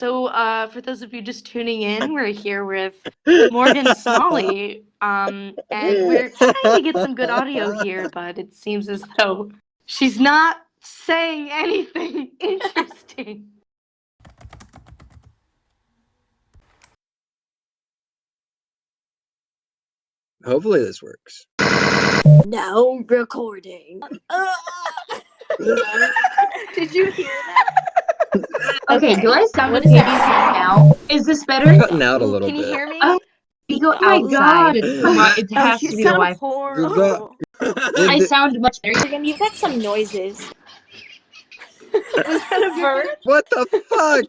So, for those of you just tuning in, we're here with Morgan Smalley, and we're trying to get some good audio here, but it seems as though she's not saying anything interesting. Hopefully this works. Now recording. Did you hear that? Okay, do I sound What okay is that? now? Is this better? Cutting out a little Can you bit. hear me? Oh, my god, it has You to be the sound Wi-Fi. horrible. I sound much better. Morgan, you've got some noises. Was that a bird? What the fuck?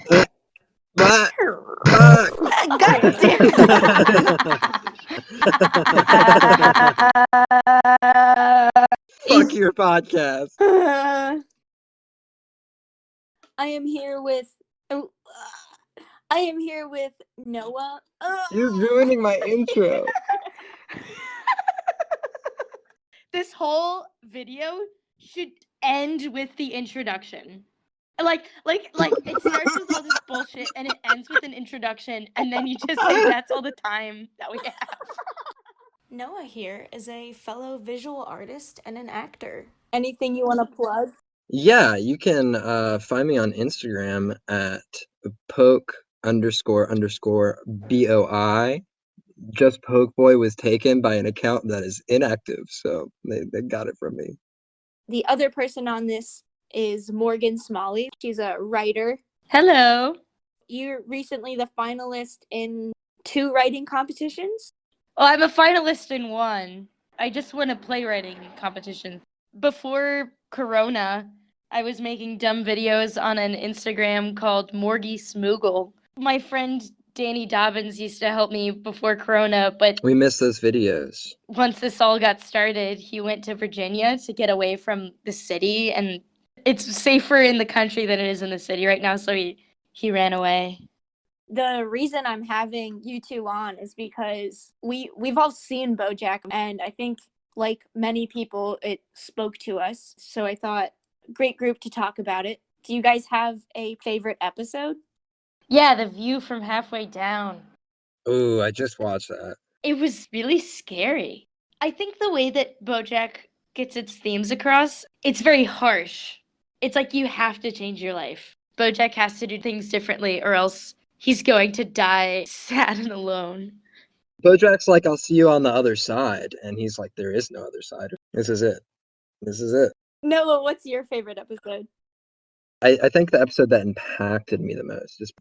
What? God damn Fuck your podcast. I am here with Noah. You're ruining my intro. This whole video should end with the introduction. Like it starts with all this bullshit and it ends with an introduction, and then you just say that's all the time that we have. Noah here is a fellow visual artist and an actor. Anything you want to plug? Yeah, you can find me on Instagram at poke__boi. Just Pokeboy was taken by an account that is inactive, so they got it from me. The other person on this is Morgan Smalley. She's a writer. Hello. You're recently the finalist in 2 writing competitions. Well, I'm a finalist in 1. I just won a playwriting competition. Before Corona, I was making dumb videos on an Instagram called Morgie Smoogle. My friend Danny Dobbins used to help me before Corona, but We missed those videos. once this all got started, he went to Virginia to get away from the city, and it's safer in the country than it is in the city right now, so he ran away. The reason I'm having you two on is because we've all seen Bojack, and I think, like many people, it spoke to us. So I thought, great group to talk about it. Do you guys have a favorite episode? Yeah, the view from halfway down. Ooh, I just watched that. It was really scary. I think the way that Bojack gets its themes across, it's very harsh. It's like you have to change your life. Bojack has to do things differently or else he's going to die sad and alone. Bojack's like, I'll see you on the other side. And he's like, there is no other side. This is it. This is it. Noah, what's your favorite episode? I think the episode that impacted me the most is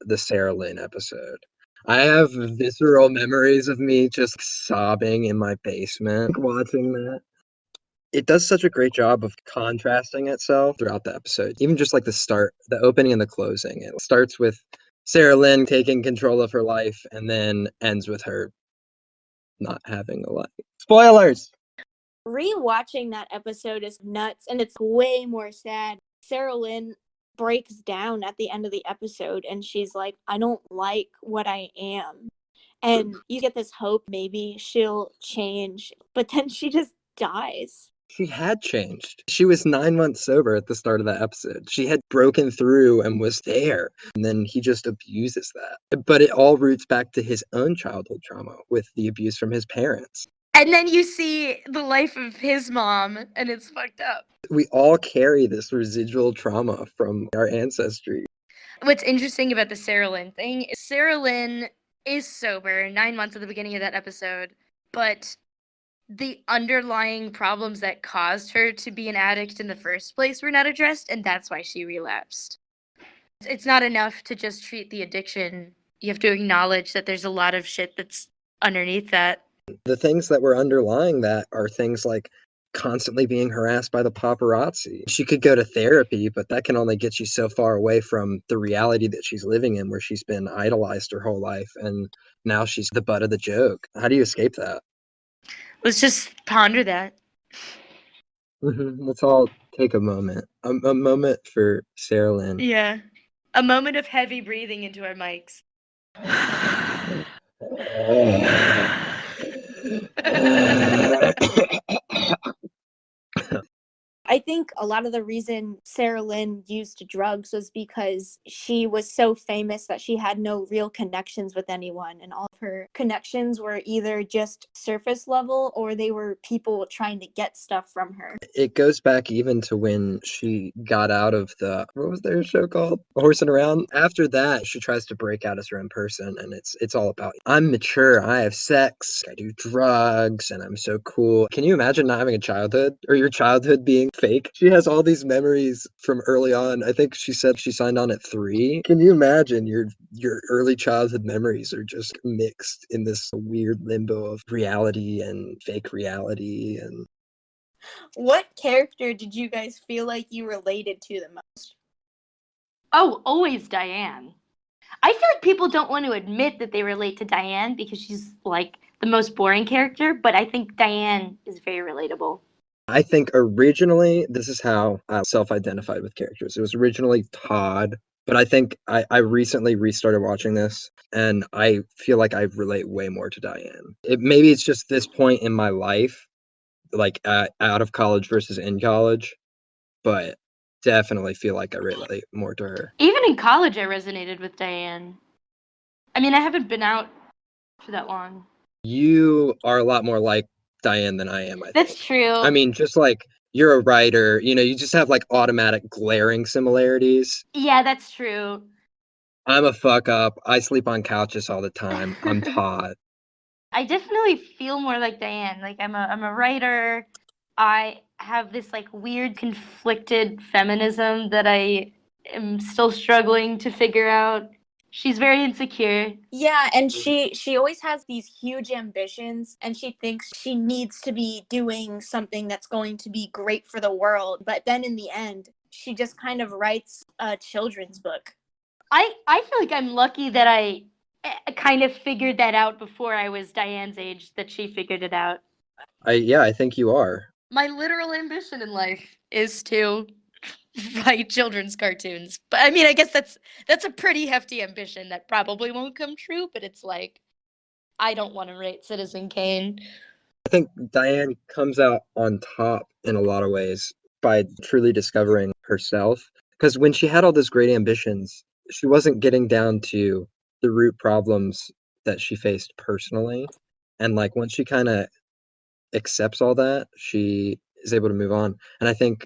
the Sarah Lynn episode. I have visceral memories of me just sobbing in my basement watching that. It does such a great job of contrasting itself throughout the episode. Even just like the start, the opening and the closing. It starts with Sarah Lynn taking control of her life and then ends with her not having a life. Spoilers! Rewatching that episode is nuts, and it's way more sad. Sarah Lynn breaks down at the end of the episode, and she's like, I don't like what I am. And you get this hope maybe she'll change, but then she just dies. She had changed. She was 9 months sober at the start of that episode. She had broken through and was there. And then he just abuses that. But it all roots back to his own childhood trauma with the abuse from his parents. And then you see the life of his mom, and it's fucked up. We all carry this residual trauma from our ancestry. What's interesting about the Sarah Lynn thing is Sarah Lynn is sober 9 months at the beginning of that episode, but the underlying problems that caused her to be an addict in the first place were not addressed, and that's why she relapsed. It's not enough to just treat the addiction. You have to acknowledge that there's a lot of shit that's underneath that. The things that were underlying that are things like constantly being harassed by the paparazzi. She could go to therapy, but that can only get you so far away from the reality that she's living in, where she's been idolized her whole life, and now she's the butt of the joke. How do you escape that? Let's just ponder that. Let's all take a moment. A moment for Sarah Lynn. Yeah. A moment of heavy breathing into our mics. I think a lot of the reason Sarah Lynn used drugs was because she was so famous that she had no real connections with anyone. And all of her connections were either just surface level or they were people trying to get stuff from her. It goes back even to when she got out of what was their show called? Horsing Around. After that, she tries to break out as her own person, and it's all about, I'm mature, I have sex, I do drugs, and I'm so cool. Can you imagine not having a childhood, or your childhood being fake? She has all these memories from early on. I think she said she signed on at 3. Can you imagine your early childhood memories are just mixed in this weird limbo of reality and fake reality? And What character did you guys feel like you related to the most? Oh, always Diane. I feel like people don't want to admit that they relate to Diane because she's like the most boring character, but I think Diane is very relatable. I think originally, this is how I self-identified with characters. It was originally Todd, but I think I recently restarted watching this, and I feel like I relate way more to Diane. Maybe it's just this point in my life, like out of college versus in college, but definitely feel like I relate more to her. Even in college, I resonated with Diane. I mean, I haven't been out for that long. You are a lot more like Diane than I am, I think. That's true. I mean, just like you're a writer, you just have like automatic glaring similarities. Yeah, that's true. I'm a fuck up. I sleep on couches all the time. I'm Todd. I definitely feel more like Diane. Like I'm a writer. I have this like weird conflicted feminism that I am still struggling to figure out. She's very insecure. Yeah, and she always has these huge ambitions and she thinks she needs to be doing something that's going to be great for the world, but then in the end, she just kind of writes a children's book. I feel like I'm lucky that I kind of figured that out before I was Diane's age, that she figured it out. I think you are. My literal ambition in life is to write children's cartoons. But I mean, I guess that's a pretty hefty ambition that probably won't come true, but it's like I don't want to write Citizen Kane. I think Diane comes out on top in a lot of ways by truly discovering herself. Because when she had all those great ambitions, she wasn't getting down to the root problems that she faced personally. And like once she kind of accepts all that, she is able to move on. And I think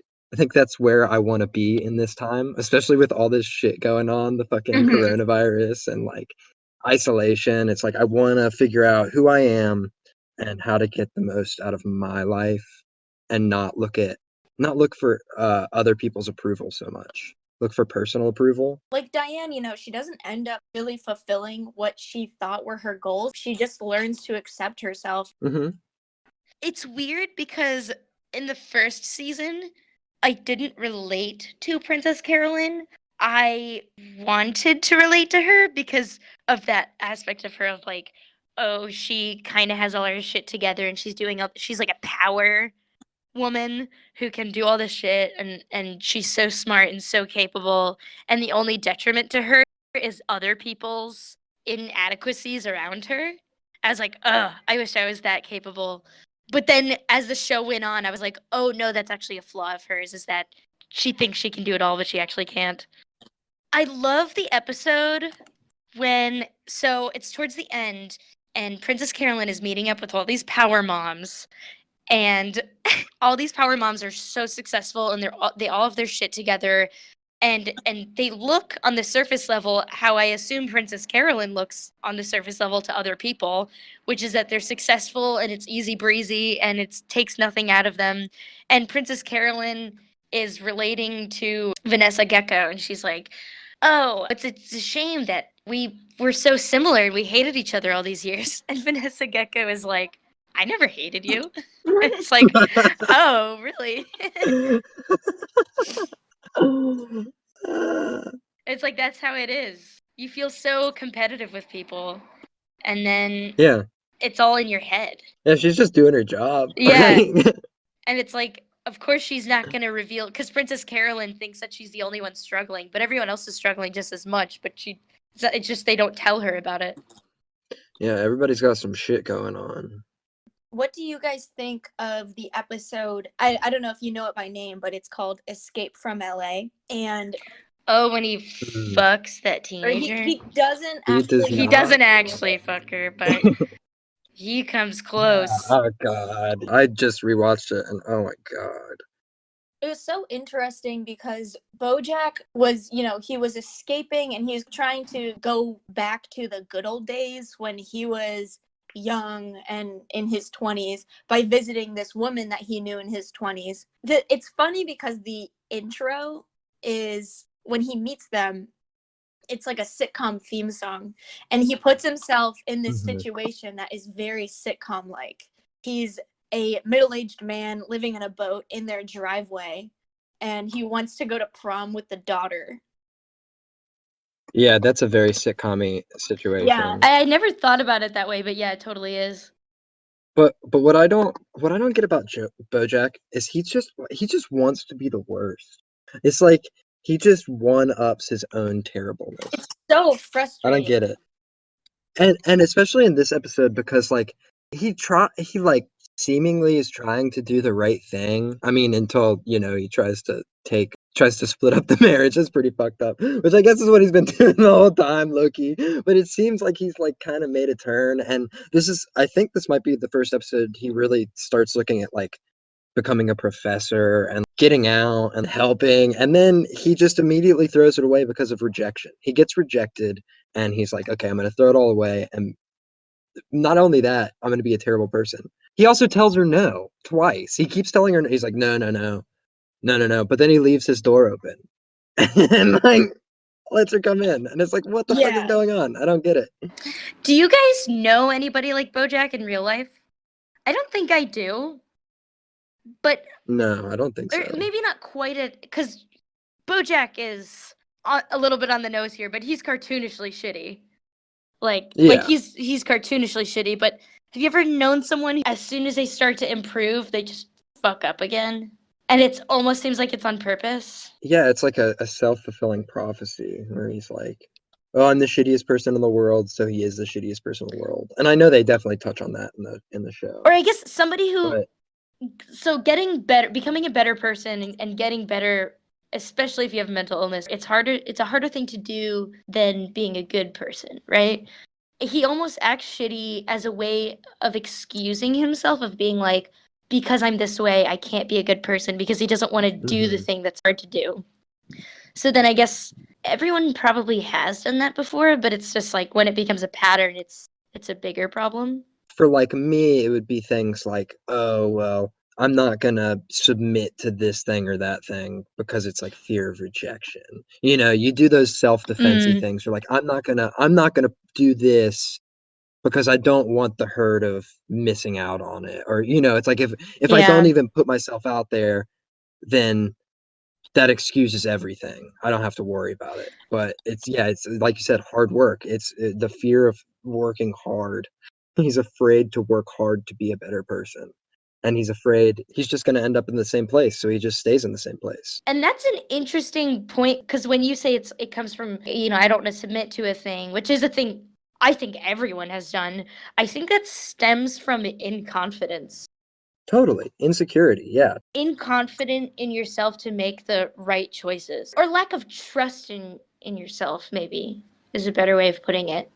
that's where I want to be in this time, especially with all this shit going on, the fucking coronavirus and like isolation. It's like I want to figure out who I am and how to get the most out of my life and not look for other people's approval so much. Look for personal approval. Like Diane, she doesn't end up really fulfilling what she thought were her goals. She just learns to accept herself. Mm-hmm. It's weird because in the first season, I didn't relate to Princess Carolyn. I wanted to relate to her because of that aspect of her of like, oh, she kind of has all her shit together and she's like a power woman who can do all this shit and she's so smart and so capable and the only detriment to her is other people's inadequacies around her. I was like, I wish I was that capable. But then as the show went on, I was like, oh no, that's actually a flaw of hers, is that she thinks she can do it all, but she actually can't. I love the episode so it's towards the end, and Princess Carolyn is meeting up with all these power moms, and all these power moms are so successful, and they all have their shit together, and they look on the surface level how I assume Princess Carolyn looks on the surface level to other people, which is that they're successful and it's easy breezy and it takes nothing out of them. And Princess Carolyn is relating to Vanessa Gecko, and she's like, "Oh, it's a shame that we were so similar and we hated each other all these years." And Vanessa Gecko is like, "I never hated you." It's like, "Oh, really?" It's like that's how it is. You feel so competitive with people, and then Yeah. it's all in your head. Yeah, she's just doing her job. Yeah. And it's like, of course she's not going to reveal, because Princess Carolyn thinks that she's the only one struggling, but everyone else is struggling just as much, but it's just they don't tell her about it. Yeah, everybody's got some shit going on. What do you guys think of the episode? I don't know if you know it by name, but it's called Escape from LA. And Oh, when he fucks that or teenager. he doesn't He does actually He not. doesn't actually fuck her, but he comes close. Oh god. I just rewatched it and oh my god. It was so interesting because Bojack was, he was escaping and he's trying to go back to the good old days when he was young and in his 20s by visiting this woman that he knew in his 20s. It's funny because the intro is when he meets them, it's like a sitcom theme song, and he puts himself in this situation that is very sitcom like. He's a middle-aged man living in a boat in their driveway, and he wants to go to prom with the daughter. Yeah, that's a very sitcom-y situation. Yeah. I never thought about it that way, but yeah, it totally is. But what I don't get about Bojack is he just wants to be the worst. It's like he just one-ups his own terribleness. It's so I frustrating. don't get it. And especially in this episode because like he like seemingly is trying to do the right thing. I mean, until, he tries to split up the marriage. That's pretty fucked up. Which I guess is what he's been doing the whole time, Loki. But it seems like he's like kind of made a turn. And I think this might be the first episode he really starts looking at like becoming a professor and getting out and helping. And then he just immediately throws it away because of rejection. He gets rejected and he's like, okay, I'm going to throw it all away. And not only that, I'm going to be a terrible person. He also tells her no twice. He keeps telling her no. He's like, no, no, no, no, no, no. But then he leaves his door open and like lets her come in. And it's like, what the fuck is going on? I don't get it. Do you guys know anybody like Bojack in real life? I don't think I do. But no, I don't think so. Or maybe not quite because Bojack is a little bit on the nose here, but he's cartoonishly shitty. Like he's cartoonishly shitty. But have you ever known someone who, as soon as they start to improve, they just fuck up again? And it almost seems like it's on purpose. Yeah, it's like a self-fulfilling prophecy where he's like, oh, I'm the shittiest person in the world, so he is the shittiest person in the world. And I know they definitely touch on that in the show. Or I guess somebody who so getting better, becoming a better person and getting better, especially if you have mental illness, it's a harder thing to do than being a good person, right? He almost acts shitty as a way of excusing himself, of being like, because I'm this way, I can't be a good person, because he doesn't want to do the thing that's hard to do. So then I guess everyone probably has done that before, but it's just like when it becomes a pattern, it's a bigger problem. For like me, it would be things like, oh, well, I'm not gonna submit to this thing or that thing because it's like fear of rejection. You do those self-defense-y things. You're like, I'm not gonna do this because I don't want the hurt of missing out on it. Or, it's like if I don't even put myself out there, then that excuses everything. I don't have to worry about it. But it's like you said, hard work. It's the fear of working hard. He's afraid to work hard to be a better person. And he's afraid he's just going to end up in the same place. So he just stays in the same place. And that's an interesting point, because when you say it comes from, I don't want to submit to a thing, which is a thing I think everyone has done. I think that stems from inconfidence. Totally. Insecurity. Yeah. Inconfident in yourself to make the right choices, or lack of trust in yourself, maybe is a better way of putting it.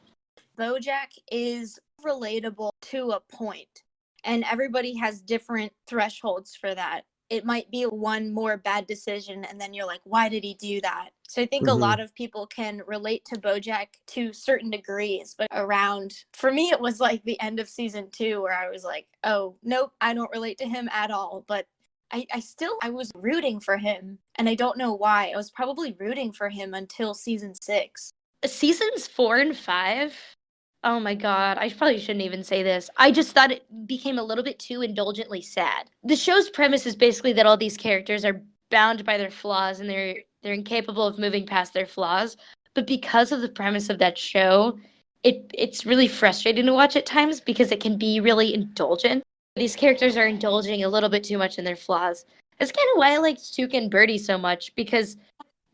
Bojack is relatable to a point, and everybody has different thresholds for that. It might be one more bad decision and then you're like, why did he do that? So I think a lot of people can relate to Bojack to certain degrees, but for me, it was like the end of season 2 where I was like, oh, nope, I don't relate to him at all. But I was rooting for him, and I don't know why. I was probably rooting for him until season 6. Seasons 4 and 5. Oh my God, I probably shouldn't even say this. I just thought it became a little bit too indulgently sad. The show's premise is basically that all these characters are bound by their flaws and they're incapable of moving past their flaws. But because of the premise of that show, it's really frustrating to watch at times because it can be really indulgent. These characters are indulging a little bit too much in their flaws. That's kind of why I liked Tuca and Birdie so much, because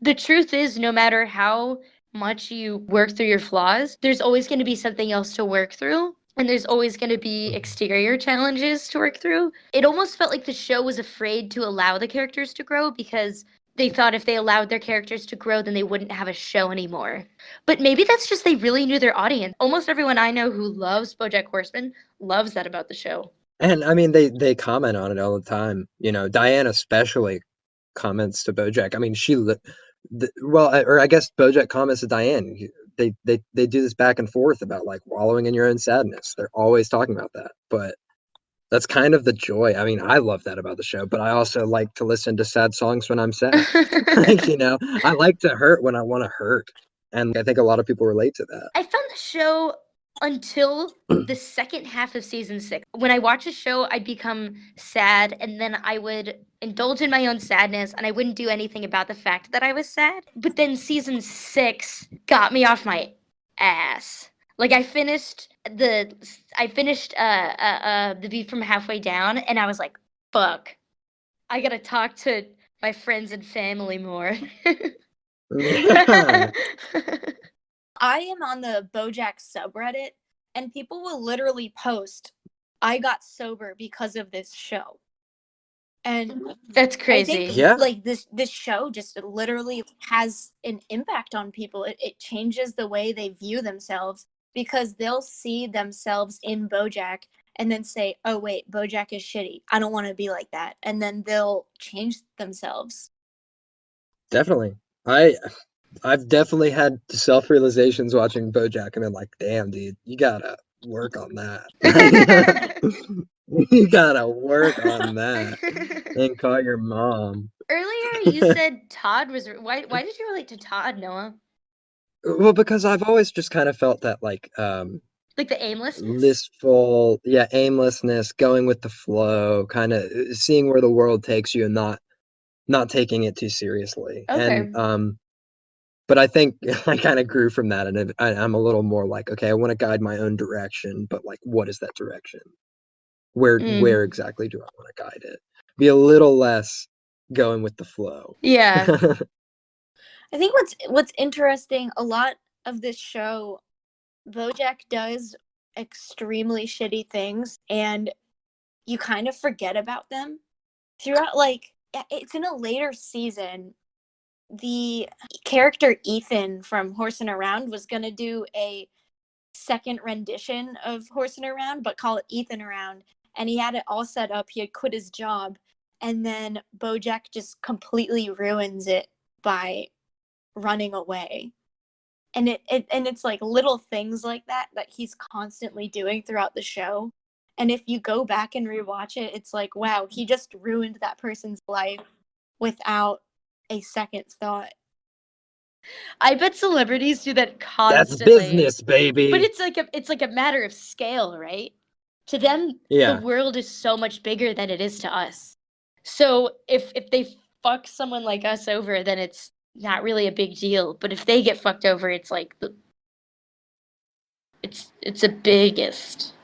the truth is, no matter how much you work through your flaws, there's always going to be something else to work through. and there's always going to be exterior challenges to work through. It almost felt like the show was afraid to allow the characters to grow because they thought if they allowed their characters to grow, then they wouldn't have a show anymore. But maybe that's just they really knew their audience. Almost everyone I know who loves Bojack Horseman loves that about the show. And I mean, they comment on it all the time. You know, Diane especially comments to Bojack. I mean, or I guess Bojack comments to Diane. They do this back and forth about like wallowing in your own sadness. They're always talking about that. But that's kind of the joy. I mean, I love that about the show, but I also like to listen to sad songs when I'm sad. Like, you know, I like to hurt when I want to hurt. And I think a lot of people relate to that. I found the show until the second half of season 6. When I watch a show, I'd become sad, and then I would indulge in my own sadness, and I wouldn't do anything about the fact that I was sad. But then season 6 got me off my ass. Like I finished the beat from halfway down, and I was like, "Fuck, I gotta talk to my friends and family more." Yeah. I am on the Bojack subreddit, and people will literally post, "I got sober because of this show." And That's I crazy. think Yeah. like this show just literally has an impact on people. It changes the way they view themselves because they'll see themselves in Bojack and then say, "Oh wait, Bojack is shitty. I don't want to be like that." And then they'll change themselves. Definitely. I've definitely had self-realizations watching Bojack and been like, damn, dude, you gotta work on that. You gotta work on that. And call your mom. Earlier, you said Todd was. Why did you relate to Todd, Noah? Well, because I've always just kind of felt that like Like the aimlessness? listful, yeah, aimlessness, going with the flow, kind of seeing where the world takes you and not taking it too seriously. Okay. And but I think I kind of grew from that, and I'm a little more like, okay, I want to guide my own direction, but like, what is that direction? Where exactly do I want to guide it? Be a little less going with the flow. Yeah. I think what's interesting, a lot of this show, Bojack does extremely shitty things, and you kind of forget about them throughout. Like it's in a later season. The character Ethan from Horsin' Around was gonna do a second rendition of Horsin' Around, but call it Ethan Around, and he had it all set up. He had quit his job, and then Bojack just completely ruins it by running away. And it's like little things like that he's constantly doing throughout the show. And if you go back and rewatch it, it's like, wow, he just ruined that person's life without a second thought. I bet celebrities do that That's constantly. business, baby. But it's like a matter of scale, right? To them, Yeah. the world is so much bigger than it is to us. So if they fuck someone like us over, then it's not really a big deal. But if they get fucked over, it's like it's the biggest.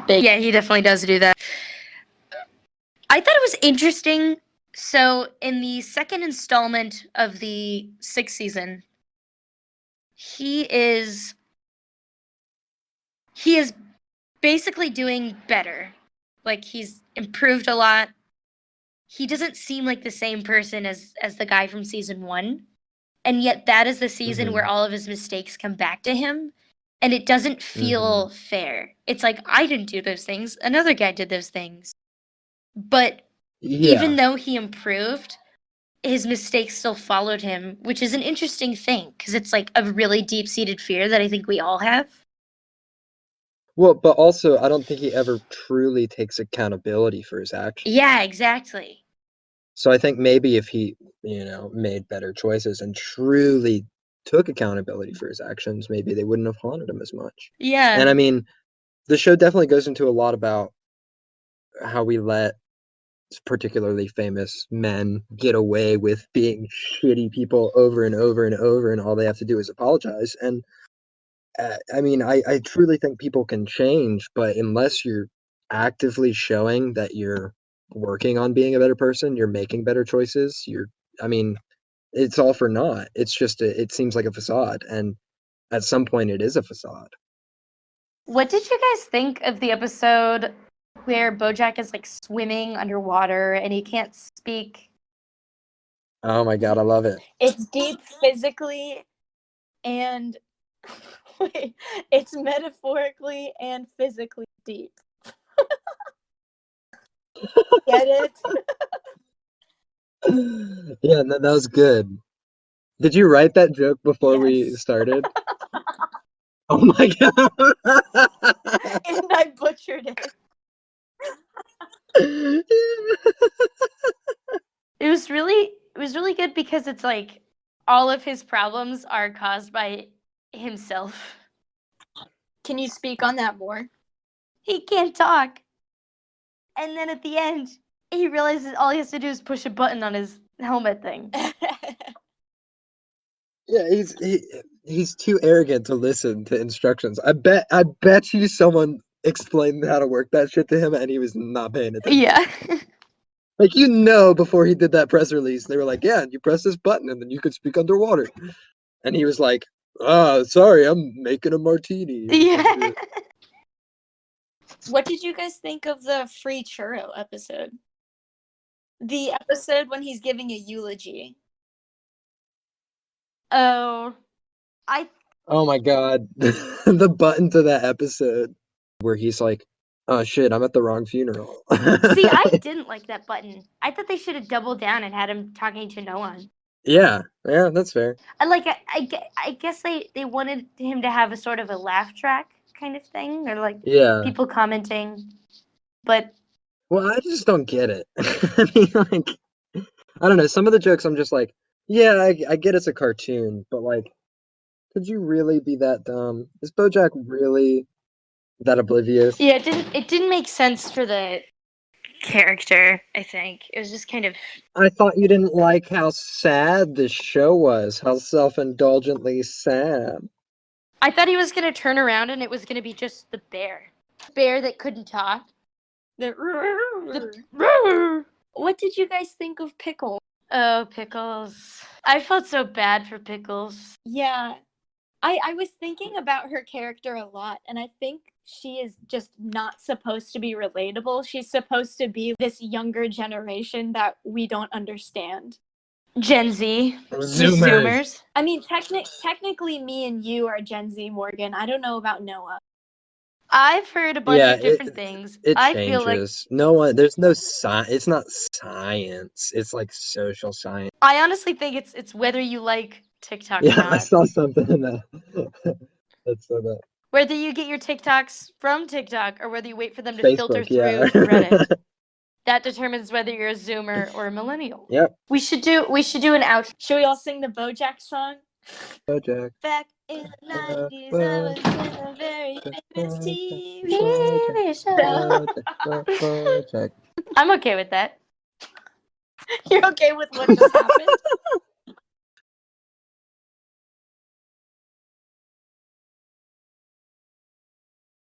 Yeah, he definitely does do that. I thought it was interesting. So in the second installment of the 6th season, he is basically doing better. Like he's improved a lot. He doesn't seem like the same person as the guy from season 1. And yet that is the season where all of his mistakes come back to him, and it doesn't feel fair. It's like I didn't do those things, another guy did those things. But even though he improved, his mistakes still followed him, which is an interesting thing because it's like a really deep-seated fear that I think we all have. Well, but also, I don't think he ever truly takes accountability for his actions. Yeah, exactly. So I think maybe if he, made better choices and truly took accountability for his actions, maybe they wouldn't have haunted him as much. Yeah. And I mean, the show definitely goes into a lot about how we let particularly famous men get away with being shitty people over and over and over, and all they have to do is apologize. And I mean, I truly think people can change, but unless you're actively showing that you're working on being a better person, you're making better choices, I mean, it's all for naught. It's just, it seems like a facade. And at some point, it is a facade. What did you guys think of the episode where Bojack is like swimming underwater and he can't speak? Oh my god, I love it. It's deep physically and wait, it's metaphorically and physically deep. Get it? Yeah, that was good. Did you write that joke before we Yes. started? Oh my god. And I butchered it. It was really good because it's like all of his problems are caused by himself. Can you speak on that more? He can't talk. And then at the end, he realizes all he has to do is push a button on his helmet thing. Yeah, he's too arrogant to listen to instructions. I bet you someone explained how to work that shit to him and he was not paying attention. Yeah. Like, before he did that press release, they were like, yeah, you press this button and then you could speak underwater. And he was like, sorry, I'm making a martini. or some Yeah. shit. What did you guys think of the free churro episode? The episode when he's giving a eulogy. Oh, Oh my god. The button to that episode where he's like, oh shit, I'm at the wrong funeral. see. I didn't like that button. I thought they should have doubled down and had him talking to no one. Yeah, that's fair. I guess they wanted him to have a sort of a laugh track kind of thing, or like Yeah. people commenting. But Well, I just don't get it. I mean, like, I don't know. Some of the jokes I'm just like, yeah, I get it's a cartoon, but like, could you really be that dumb? Is BoJack really that oblivious? yeah, it didn't make sense for the character. I think it was just kind of. I thought you didn't like how sad this show was, how self-indulgently sad. I thought he was gonna turn around and it was gonna be just the bear that couldn't talk. The The What did you guys think of Pickle? oh, Pickles! I felt so bad for Pickles. Yeah. I was thinking about her character a lot, and I think she is just not supposed to be relatable. She's supposed to be this younger generation that we don't understand. Gen Z, Zoomers. I mean, technically, me and you are Gen Z, Morgan. I don't know about Noah. I've heard a bunch Yeah, of different things. It I changes. feel like No one. There's no science. It's not science. It's like social science. I honestly think it's whether you like TikTok or Yeah, I not. saw something in that. That's so bad. Whether you get your TikToks from TikTok or whether you wait for them to filter Facebook, yeah. through to Reddit. That determines whether you're a Zoomer or a millennial. Yep. We should do an outro. Should we all sing the Bojack song? BoJack. Back in the 90s, I was in a very famous TV show. BoJack. I'm okay with that. You're okay with what just happened?